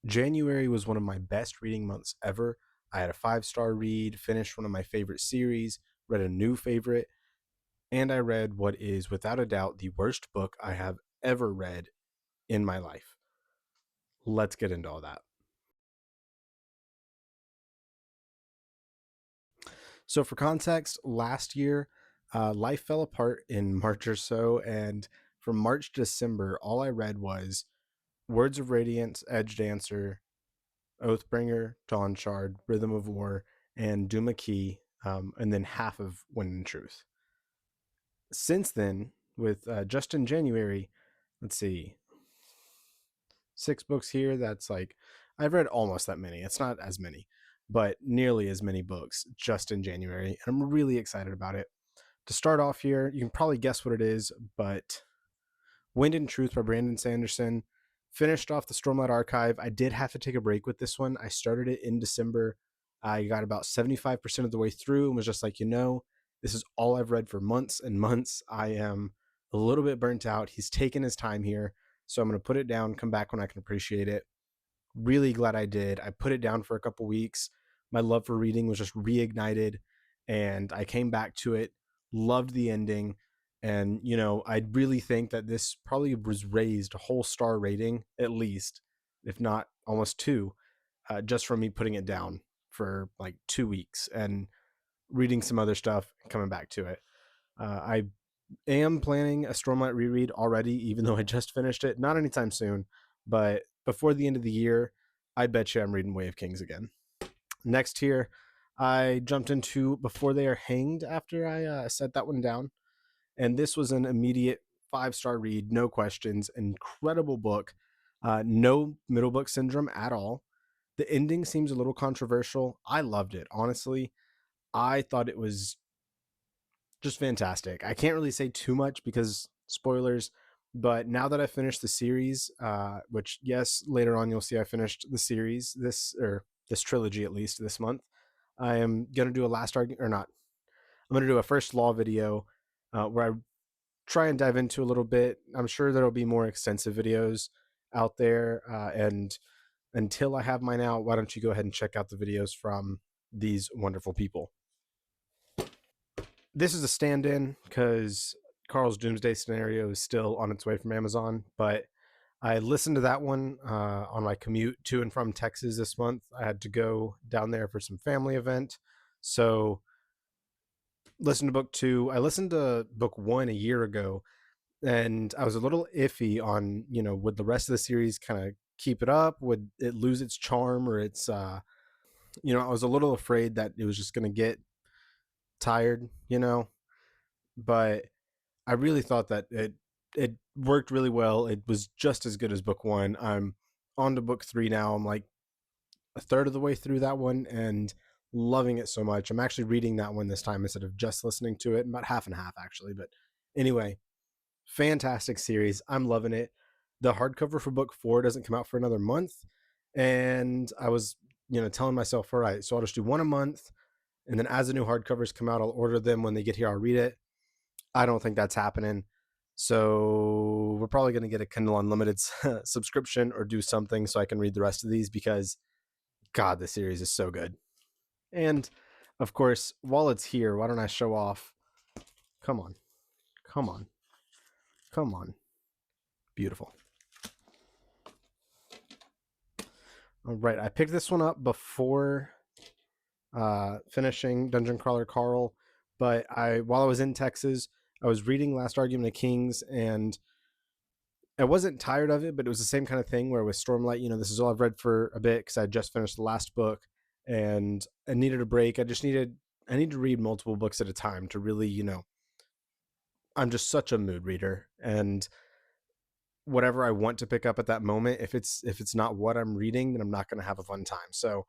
January was one of my best reading months ever. I had a 5-star read, finished one of my favorite series, read a new favorite, and I read what is without a doubt the worst book I have ever read in my life. Let's get into all that. So, for context, last year, life fell apart in March or so, and from March to December, all I read was Words of Radiance, Edge Dancer, Oathbringer, Dawn Shard, Rhythm of War, and Duma Key, and then half of Wind and Truth. Since then, with just in January, let's see, 6 books here. That's like, I've read almost that many. It's not as many, but nearly as many books just in January. And I'm really excited about it. To start off here, you can probably guess what it is, but Wind and Truth by Brandon Sanderson. Finished off the Stormlight Archive. I did have to take a break with this one. I started it in December. I got about 75% of the way through and was just like, this is all I've read for months and months. I am a little bit burnt out. He's taken his time here. So I'm going to put it down, come back when I can appreciate it. Really glad I did. I put it down for a couple weeks. My love for reading was just reignited, and I came back to it. Loved the ending. And, I really think that this probably was raised a whole star rating, at least, if not almost 2, just from me putting it down for like 2 weeks and reading some other stuff and coming back to it. I am planning a Stormlight reread already, even though I just finished it. Not anytime soon, but before the end of the year, I bet you I'm reading Way of Kings again. Next here, I jumped into Before They Are Hanged after I set that one down. And this was an immediate 5-star read, no questions. Incredible book. No middle book syndrome at all. The ending seems a little controversial. I loved it, honestly. I thought it was just fantastic. I can't really say too much because spoilers, but now that I finished the series, which yes, later on you'll see I finished the series, this trilogy at least this month. I am gonna do a last argument or not. I'm gonna do a Firstlaw video where I try and dive into a little bit. I'm sure there'll be more extensive videos out there, and until I have mine out, why don't you go ahead and check out the videos from these wonderful people. This is a stand-in because Carl's Doomsday Scenario is still on its way from Amazon, but I listened to that one on my commute to and from Texas this month. I had to go down there for some family event, so listen to book 2. I listened to book 1 a year ago, and I was a little iffy on, would the rest of the series kind of keep it up? Would it lose its charm or I was a little afraid that it was just going to get tired, but I really thought that it worked really well. It was just as good as book 1. I'm on to book 3 now. I'm like a third of the way through that one and loving it so much. I'm actually reading that one this time instead of just listening to it. About half and half actually, but anyway, fantastic series. I'm loving it. The hardcover for book 4 doesn't come out for another month, and I was telling myself, all right, so I'll just do one a month, and then as the new hardcovers come out, I'll order them. When they get here, I'll read it. I don't think that's happening. So we're probably going to get a Kindle Unlimited subscription or do something so I can read the rest of these because, God, the series is so good. And, of course, while it's here, why don't I show off? Come on. Come on. Come on. Beautiful. All right. I picked this one up before finishing Dungeon Crawler Carl, but while I was in Texas, I was reading Last Argument of Kings, and I wasn't tired of it, but it was the same kind of thing where with Stormlight, this is all I've read for a bit because I just finished the last book and I needed a break. I need to read multiple books at a time to really, I'm just such a mood reader, and whatever I want to pick up at that moment, if it's not what I'm reading, then I'm not going to have a fun time. So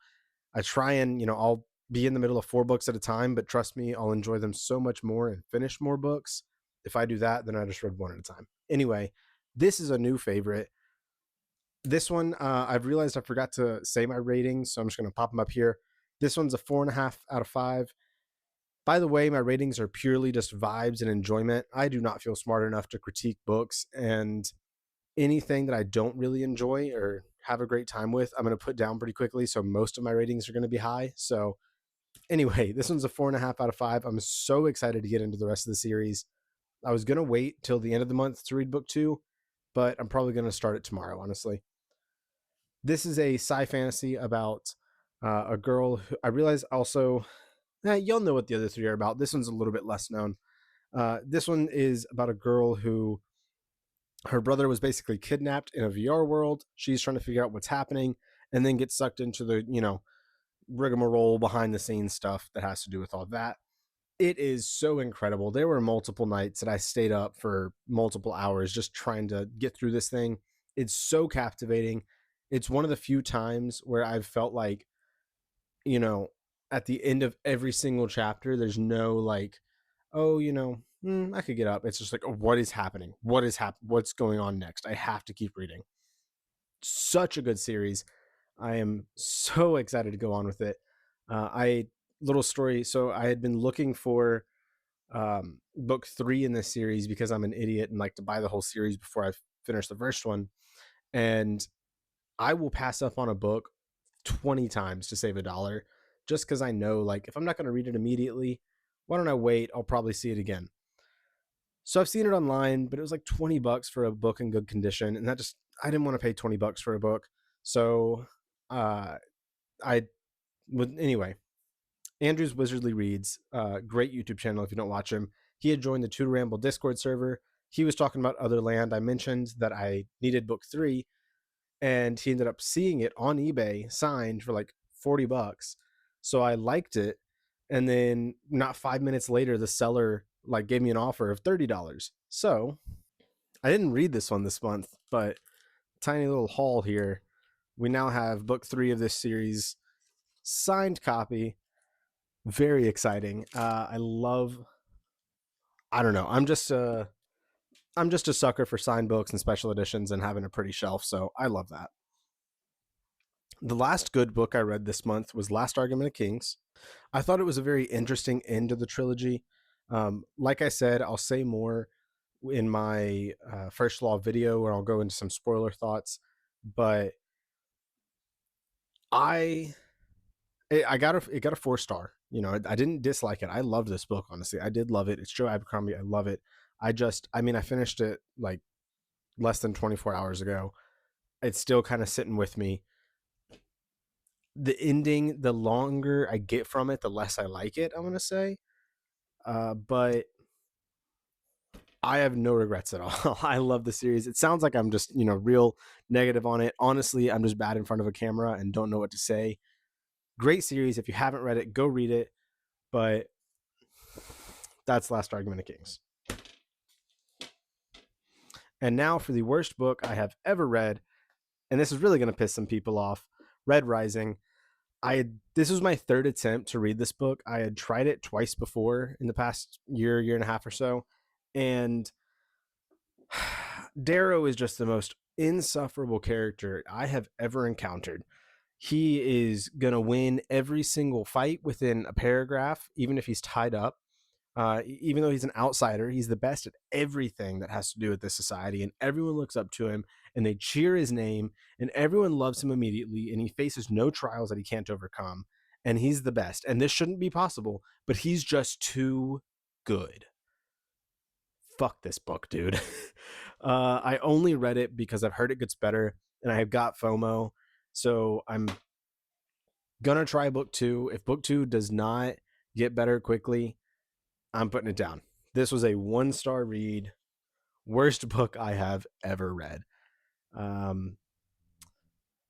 I try and, I'll be in the middle of 4 books at a time, but trust me, I'll enjoy them so much more and finish more books. If I do that, then I just read one at a time. Anyway, this is a new favorite. This one, I've realized I forgot to say my ratings, so I'm just going to pop them up here. This one's a 4.5 out of 5. By the way, my ratings are purely just vibes and enjoyment. I do not feel smart enough to critique books, and anything that I don't really enjoy or have a great time with, I'm going to put down pretty quickly. So most of my ratings are going to be high. So anyway, this one's a 4.5 out of 5. I'm so excited to get into the rest of the series. I was going to wait till the end of the month to read book 2, but I'm probably going to start it tomorrow, honestly. This is a sci fantasy about a girl who I realize also, you'll know what the other 3 are about. This one's a little bit less known. This one is about a girl who her brother was basically kidnapped in a VR world. She's trying to figure out what's happening and then get sucked into the, rigmarole behind the scenes stuff that has to do with all that. It is so incredible. There were multiple nights that I stayed up for multiple hours just trying to get through this thing. It's so captivating. It's one of the few times where I've felt like, at the end of every single chapter, there's no like, oh, I could get up. It's just like, oh, what is happening? What's going on next? I have to keep reading. Such a good series. I am so excited to go on with it. Little story. So I had been looking for book 3 in this series because I'm an idiot and like to buy the whole series before I finish the first one. And I will pass up on a book 20 times to save $1 just because I know, like, if I'm not going to read it immediately, why don't I wait? I'll probably see it again. So I've seen it online, but it was like $20 for a book in good condition. And I didn't want to pay $20 for a book. So I would, anyway, Andrew's Wizardly Reads, great YouTube channel if you don't watch him. He had joined the Tutor Ramble Discord server. He was talking about Otherland. I mentioned that I needed book 3, and he ended up seeing it on eBay signed for like $40. So I liked it. And then not 5 minutes later, the seller like gave me an offer of $30. So I didn't read this one this month, but tiny little haul here. We now have book 3 of this series, signed copy. Very exciting. I don't know. I'm just a sucker for signed books and special editions and having a pretty shelf. So I love that. The last good book I read this month was Last Argument of Kings. I thought it was a very interesting end of the trilogy. Like I said, I'll say more in my Firstlaw video where I'll go into some spoiler thoughts. But it got a 4-star. I didn't dislike it. I loved this book, honestly. I did love it. It's Joe Abercrombie. I love it. I finished it like less than 24 hours ago. It's still kind of sitting with me. The ending, the longer I get from it, the less I like it, I want to say. But I have no regrets at all. I love the series. It sounds like I'm just, real negative on it. Honestly, I'm just bad in front of a camera and don't know what to say. Great series. If you haven't read it, go read it. But that's Last Argument of Kings. And now for the worst book I have ever read, and this is really going to piss some people off, Redrising. This was my 3rd attempt to read this book. I had tried it twice before in the past year and a half or so, and Darrow is just the most insufferable character I have ever encountered. He is going to win every single fight within a paragraph, even if he's tied up. Even though he's an outsider, he's the best at everything that has to do with this society, and everyone looks up to him and they cheer his name, and everyone loves him immediately, and he faces no trials that he can't overcome, and he's the best. And this shouldn't be possible, but he's just too good. Fuck this book, dude. I only read it because I've heard it gets better, and I have got FOMO, so I'm gonna try book 2. If book 2 does not get better quickly, I'm putting it down. This was a 1-star read. Worst book I have ever read.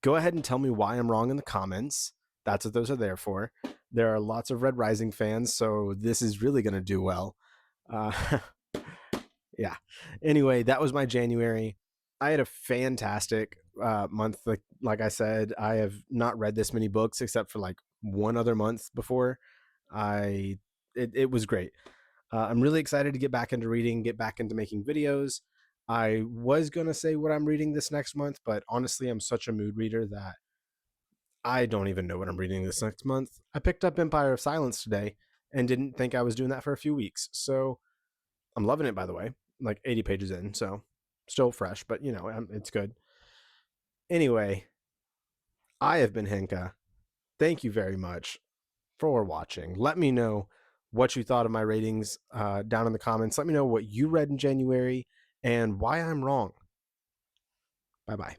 Go ahead and tell me why I'm wrong in the comments. That's what those are there for. There are lots of Redrising fans, so this is really going to do well. Yeah. Anyway, that was my January. I had a fantastic month. Like I said, I have not read this many books except for like one other month before. It was great. I'm really excited to get back into reading, get back into making videos. I was going to say what I'm reading this next month, but honestly, I'm such a mood reader that I don't even know what I'm reading this next month. I picked up Empire of Silence today and didn't think I was doing that for a few weeks. So I'm loving it, by the way, like 80 pages in. So still fresh, but it's good. Anyway, I have been Henka. Thank you very much for watching. Let me know what you thought of my ratings down in the comments. Let me know what you read in January and why I'm wrong. Bye-bye.